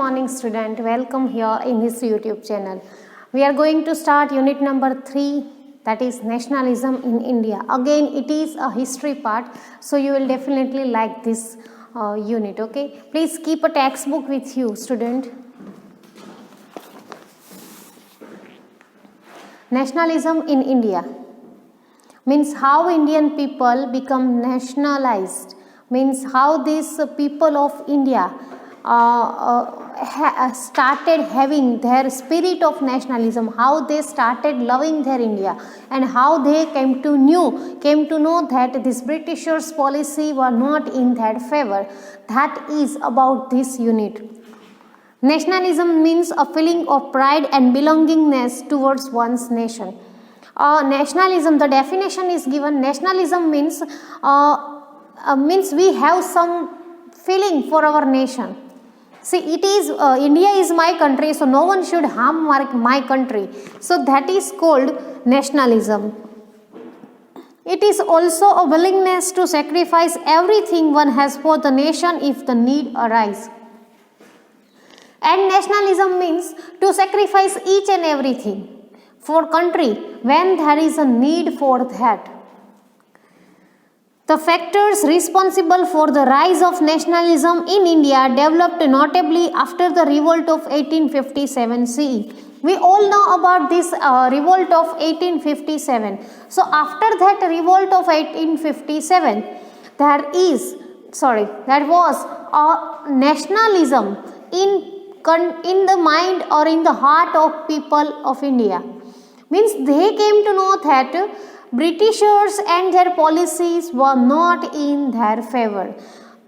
morning student, welcome here in this YouTube channel. We are going to start unit number 3, that is nationalism in India. Again it is a history part, so you will definitely like this unit. Okay, please keep a textbook with you student. Nationalism in India means how Indian people become nationalized, means how these people of India started having their spirit of nationalism, how they started loving their India, and how they came to know that this Britishers' policy were not in their favor. That is about this unit. Nationalism means a feeling of pride and belongingness towards one's nation. Nationalism, the definition is given. Nationalism means we have some feeling for our nation. See, it is India is my country, so no one should harm my country. So that is called nationalism. It is also a willingness to sacrifice everything one has for the nation if the need arises. And nationalism means to sacrifice each and everything for country when there is a need for that. The factors responsible for the rise of nationalism in India developed notably after the revolt of 1857 CE. We all know about this revolt of 1857. So after that revolt of 1857, there was a nationalism in the mind or in the heart of people of India. Means they came to know that Britishers and their policies were not in their favor.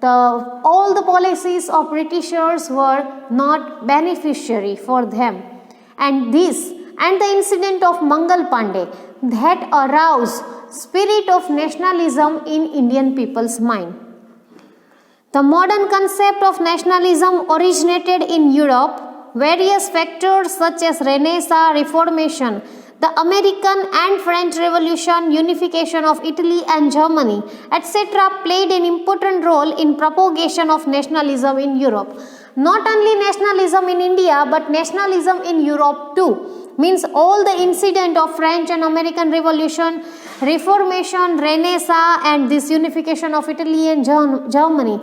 All the policies of Britishers were not beneficiary for them. And the incident of Mangal Pandey that aroused spirit of nationalism in Indian people's mind. The modern concept of nationalism originated in Europe. Various factors such as Renaissance, Reformation, the American and French Revolution, unification of Italy and Germany, etc. played an important role in propagation of nationalism in Europe. Not only nationalism in India, but nationalism in Europe too. Means all the incident of French and American Revolution, Reformation, Renaissance, and this unification of Italy and Germany,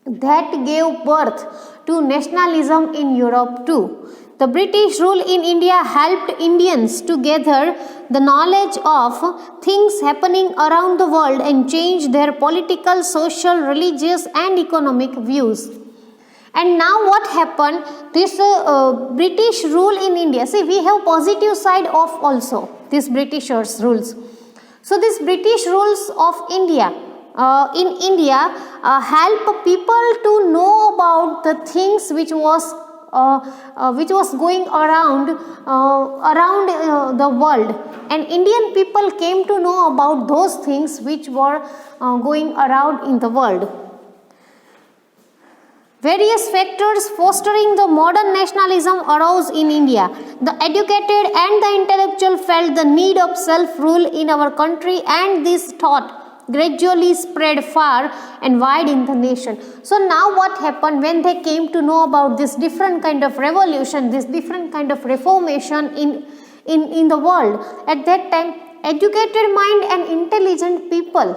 that gave birth to nationalism in Europe too. The British rule in India helped Indians to gather the knowledge of things happening around the world and change their political, social, religious and economic views. And now what happened? This British rule in India. See, we have positive side of also this Britishers rules. So this British rules of India in India help people to know about the things which was going around the world, and Indian people came to know about those things which were going around in the world. Various factors fostering the modern nationalism arose in India. The educated and the intellectual felt the need of self-rule in our country, and this thought gradually spread far and wide in the nation. So now what happened when they came to know about this different kind of revolution, this different kind of reformation in the world? At that time, educated mind and intelligent people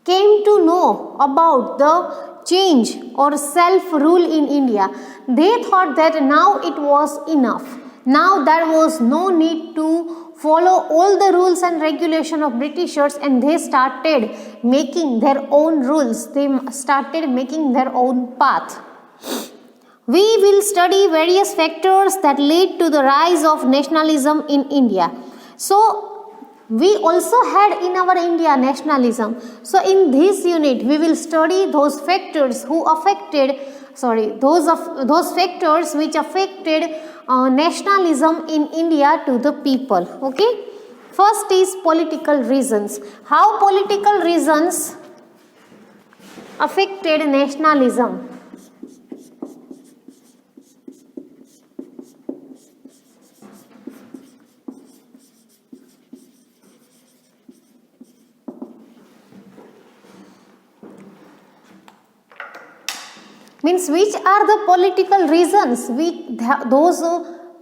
came to know about the change or self-rule in India. They thought that now it was enough. Now there was no need to follow all the rules and regulation of Britishers, and they started making their own rules. They started making their own path. We will study various factors that lead to the rise of nationalism in India. So we also had in our India nationalism. So in this unit we will study those factors those factors which affected nationalism in India to the people. Okay, first is political reasons. How political reasons affected nationalism? Means which are the political reasons which those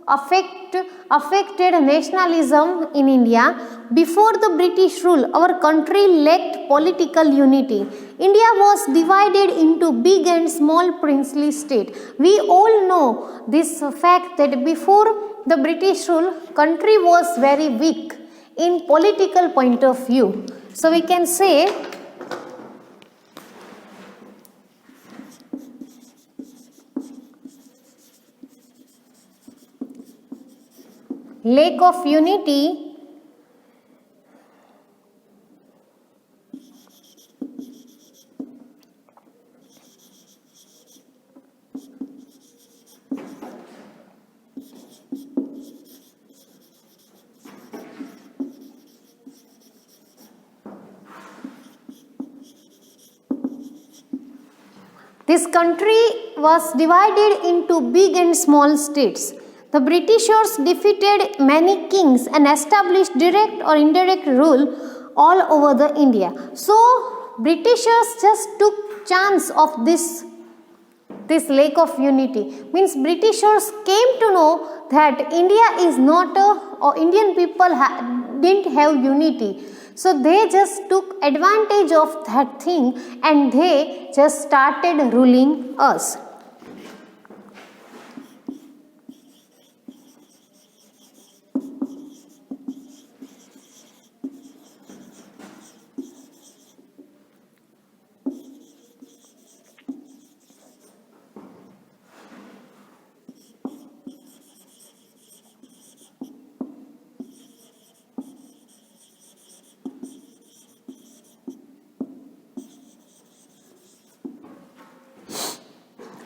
affected nationalism in India. Before the British rule, our country lacked political unity. India was divided into big and small princely states. We all know this fact that before the British rule, country was very weak in political point of view. So we can say lack of unity This country was divided into big and small states. The Britishers defeated many kings and established direct or indirect rule all over the India. So Britishers just took chance of this lack of unity. Means Britishers came to know that India is not or Indian people didn't have unity. So they just took advantage of that thing and they just started ruling us.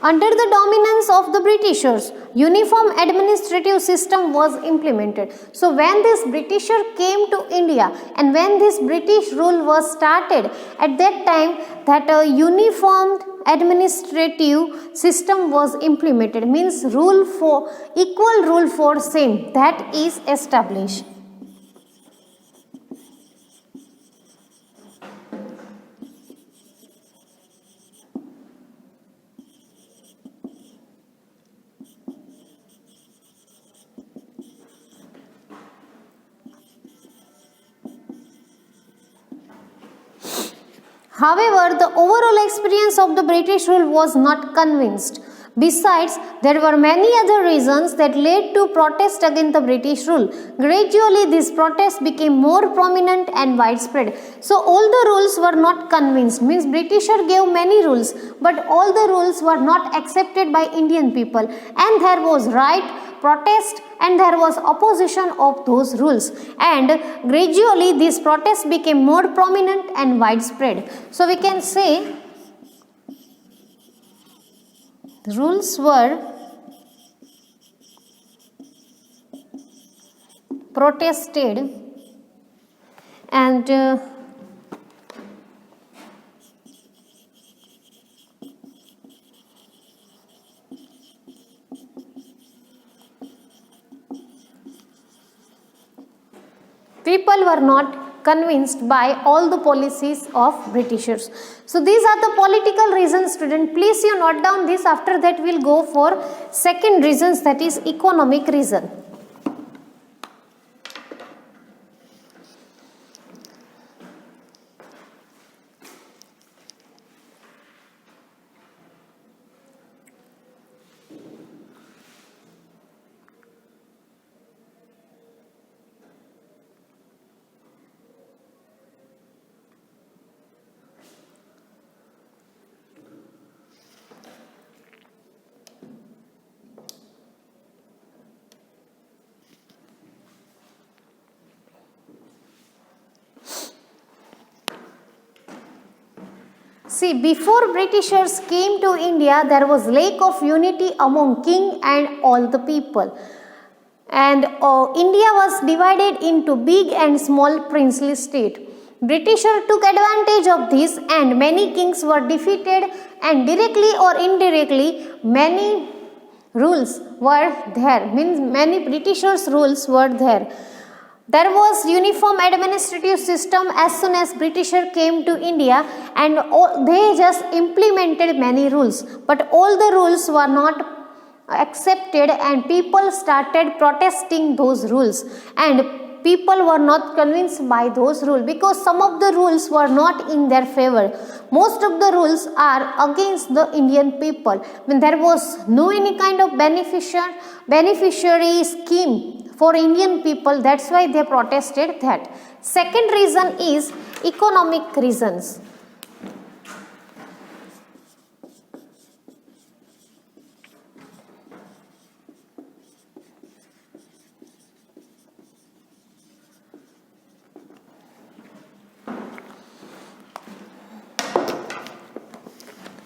Under the dominance of the Britishers, uniform administrative system was implemented. So when this Britisher came to India and when this British rule was started, at that time that a uniformed administrative system was implemented, means equal rule for same, that is established. However, the overall experience of the British rule was not convinced. Besides, there were many other reasons that led to protest against the British rule. Gradually, these protests became more prominent and widespread. So, all the rules were not convinced. Means Britisher gave many rules, but all the rules were not accepted by Indian people. And there was protest and there was opposition of those rules, and gradually these protests became more prominent and widespread. So we can say the rules were protested and people were not convinced by all the policies of Britishers. So these are the political reasons, student. Please you note down this. After that we will go for second reasons, that is economic reason. See, before Britishers came to India, there was lack of unity among king and all the people. And India was divided into big and small princely state. Britisher took advantage of this and many kings were defeated, and directly or indirectly many rules were there. Means many Britishers rules were there. There was uniform administrative system as soon as Britishers came to India, and they just implemented many rules, but all the rules were not accepted and people started protesting those rules, and people were not convinced by those rules because some of the rules were not in their favor. Most of the rules are against the Indian people. When there was no any kind of beneficiary scheme for Indian people, that's why they protested that. Second reason is economic reasons.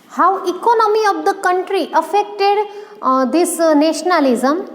How economy of the country affected this nationalism.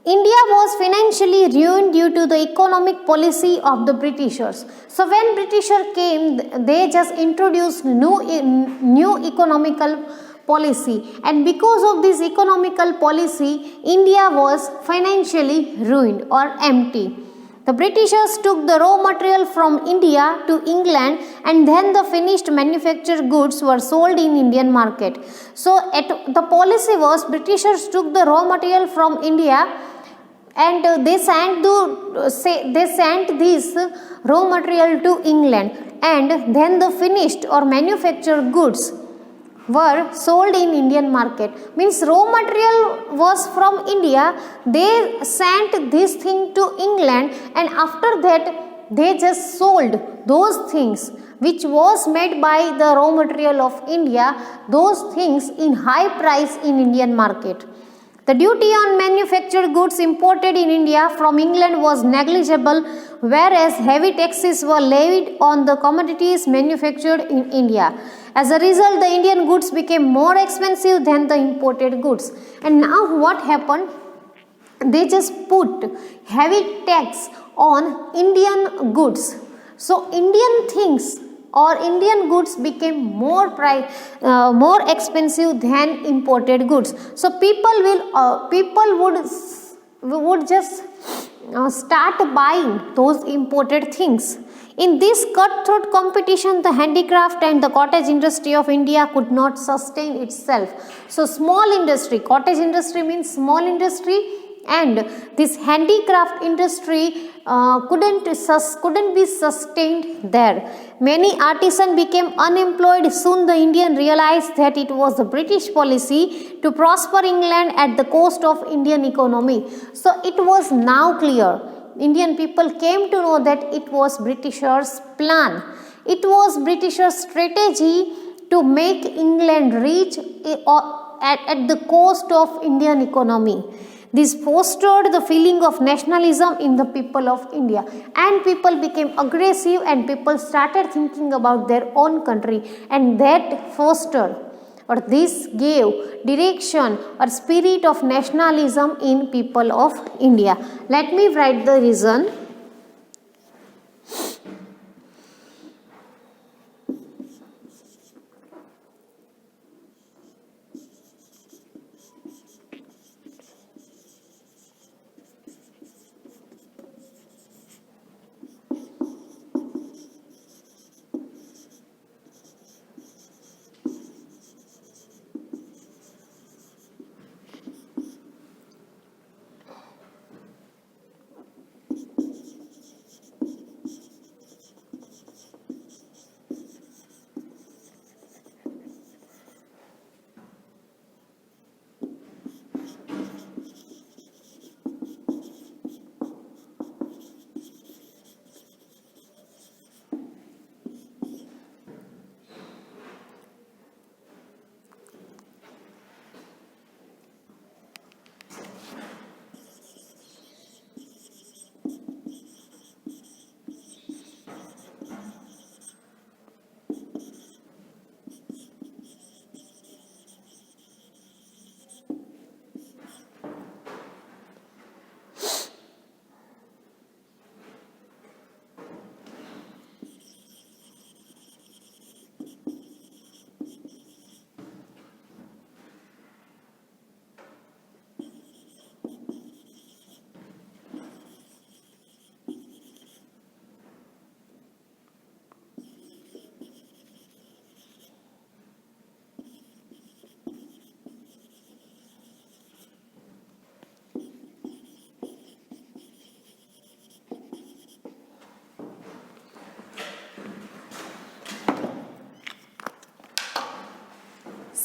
India was financially ruined due to the economic policy of the Britishers. So when Britishers came, they just introduced new economical policy, and because of this economical policy, India was financially ruined or empty. The Britishers took the raw material from India to England, and then the finished manufactured goods were sold in Indian market. So the policy was Britishers took the raw material from India and they sent this raw material to England, and then the finished or manufactured goods were sold in Indian market. Means raw material was from India, they sent this thing to England, and after that they just sold those things which was made by the raw material of India, those things in high price in Indian market. The duty on manufactured goods imported in India from England was negligible, whereas heavy taxes were levied on the commodities manufactured in India. As a result, the Indian goods became more expensive than the imported goods. And now what happened? They just put heavy tax on Indian goods. So Indian things or Indian goods became more expensive than imported goods. So people would just start buying those imported things. In this cutthroat competition, the handicraft and the cottage industry of India could not sustain itself. So small industry, cottage industry means small industry, and this handicraft industry couldn't be sustained there. Many artisans became unemployed. Soon the Indian realized that it was the British policy to prosper England at the cost of Indian economy. So it was now clear. Indian people came to know that it was Britishers' plan. It was Britishers' strategy to make England rich at the cost of Indian economy. This fostered the feeling of nationalism in the people of India, and people became aggressive and people started thinking about their own country, and that fostered or this gave direction or spirit of nationalism in people of India. Let me write the reason.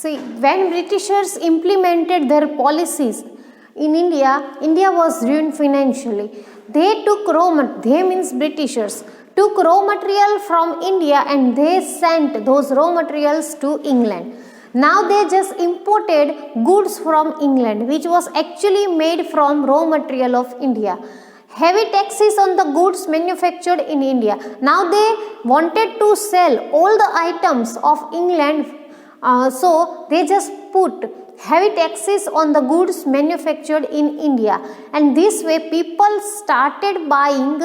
See, when Britishers implemented their policies in India, India was ruined financially. They means Britishers, took raw material from India and they sent those raw materials to England. Now they just imported goods from England, which was actually made from raw material of India. Heavy taxes on the goods manufactured in India. Now they wanted to sell all the items of England, so they just put heavy taxes on the goods manufactured in India, and this way people started buying.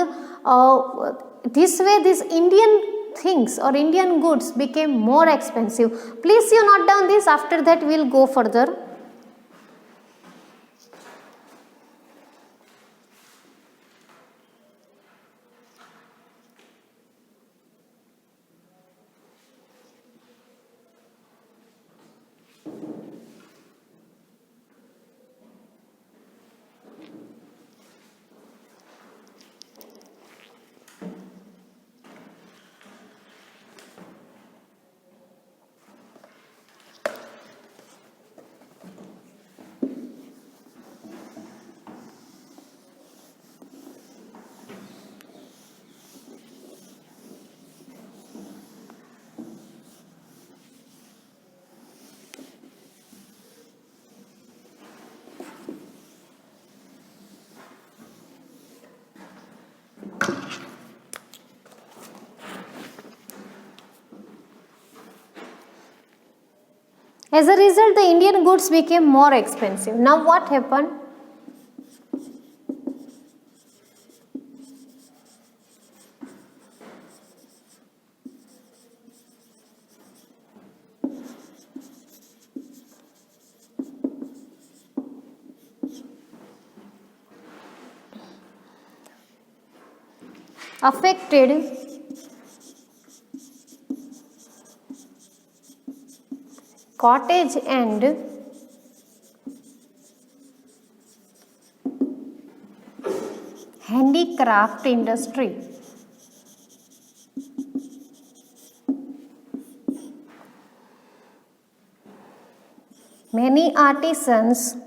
This way, these Indian things or Indian goods became more expensive. Please you note down this. After that, we will go further. As a result, the Indian goods became more expensive. Now what happened? Affected cottage and handicraft industry. Many artisans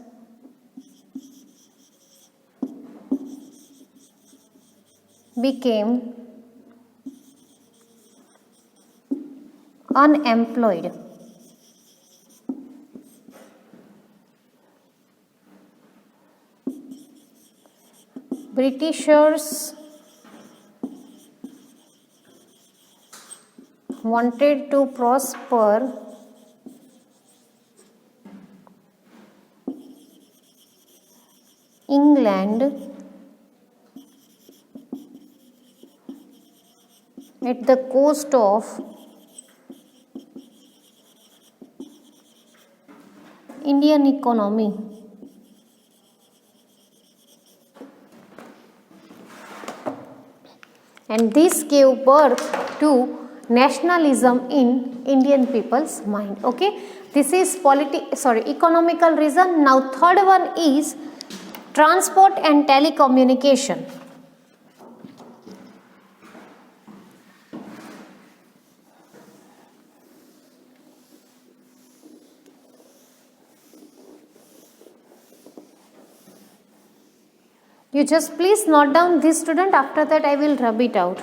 became unemployed. Britishers wanted to prosper England at the cost of Indian economy. And this gave birth to nationalism in Indian people's mind. Okay, this is economical reason. Now third one is transport and telecommunication. You just please note down this, student. After that I will rub it out.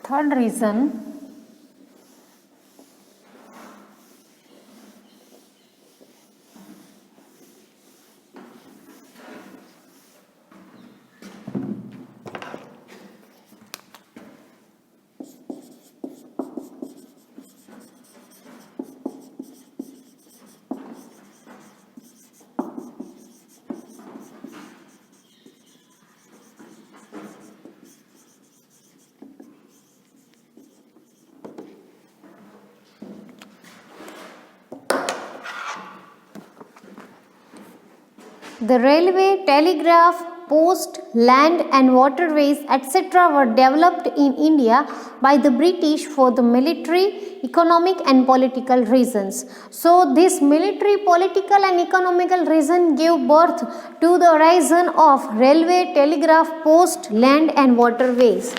Third reason, The railway, telegraph, post, land and waterways etc. were developed in India by the British for the military, economic and political reasons. So this military, political and economical reason gave birth to the horizon of railway, telegraph, post, land and waterways.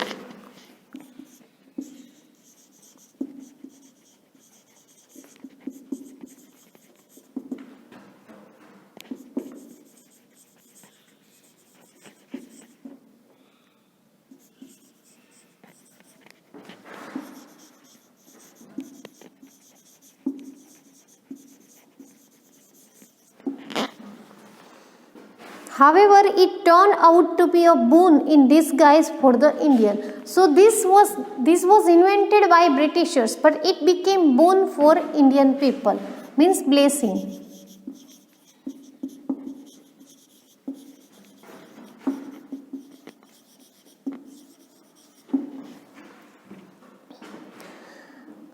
However, it turned out to be a boon in disguise for the Indian. So this was invented by Britishers, but it became boon for Indian people, means blessing.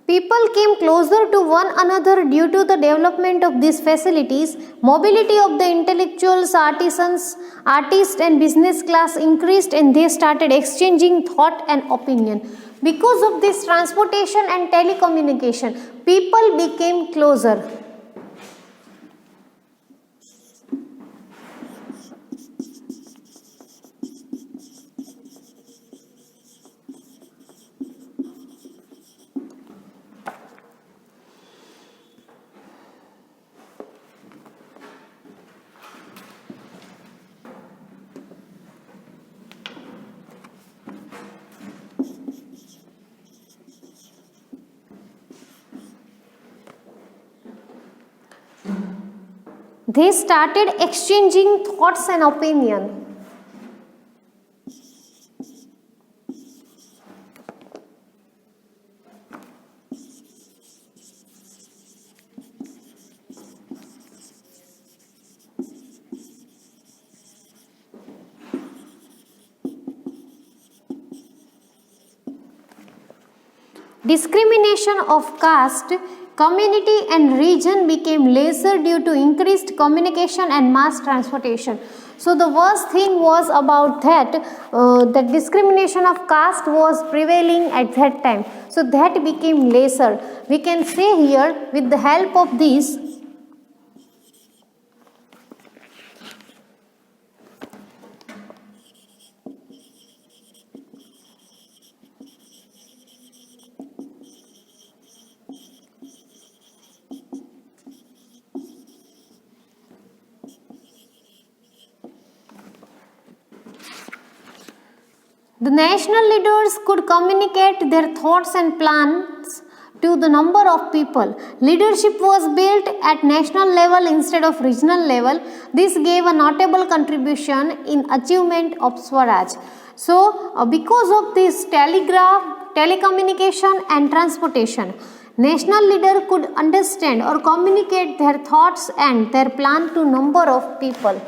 People came closer to one another due to the development of these facilities. Mobility of the intellectuals, artisans, artists and business class increased and they started exchanging thought and opinion. Because of this transportation and telecommunication, people became closer. They started exchanging thoughts and opinion. Discrimination of caste, community and region became lesser due to increased communication and mass transportation. So the worst thing was about that discrimination of caste was prevailing at that time. So that became lesser. We can say here with the help of this, the national leaders could communicate their thoughts and plans to the number of people. Leadership was built at national level instead of regional level. This gave a notable contribution in achievement of Swaraj. So, because of this telegraph, telecommunication and transportation, national leader could understand or communicate their thoughts and their plan to number of people.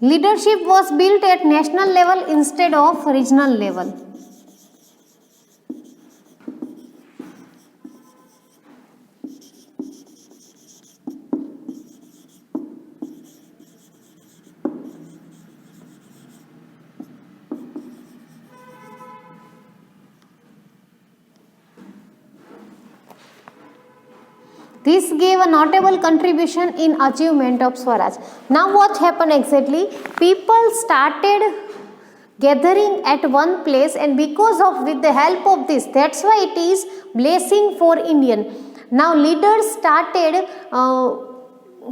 Leadership was built at national level instead of regional level. This gave a notable contribution in achievement of Swaraj. Now what happened exactly? People started gathering at one place, and because of with the help of this, that's why it is blessing for Indian. Now leaders started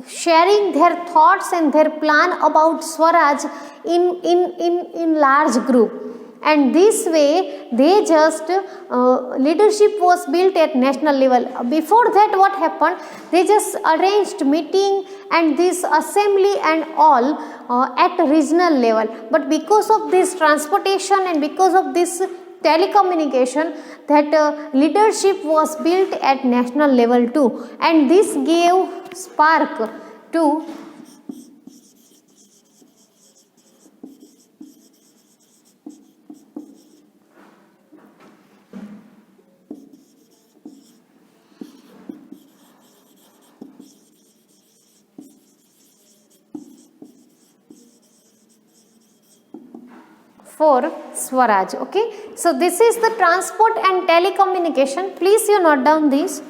sharing their thoughts and their plan about Swaraj in large group. And this way they just leadership was built at national level. Before that what happened, they just arranged meeting and this assembly and all at regional level. But because of this transportation and because of this telecommunication, that leadership was built at national level too, and this gave spark to for Swaraj. Okay, so this is the transport and telecommunication. Please you note down this.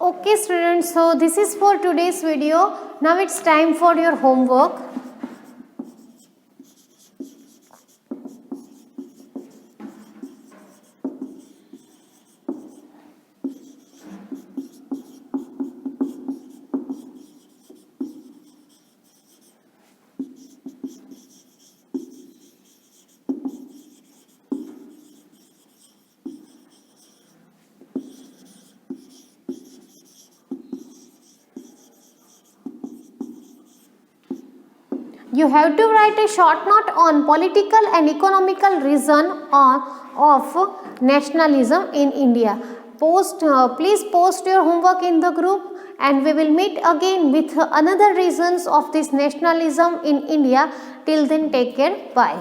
Okay students, so this is for today's video. Now it's time for your homework. You have to write a short note on political and economical reason of nationalism in India. Please post your homework in the group, and we will meet again with another reasons of this nationalism in India. Till then, take care. Bye.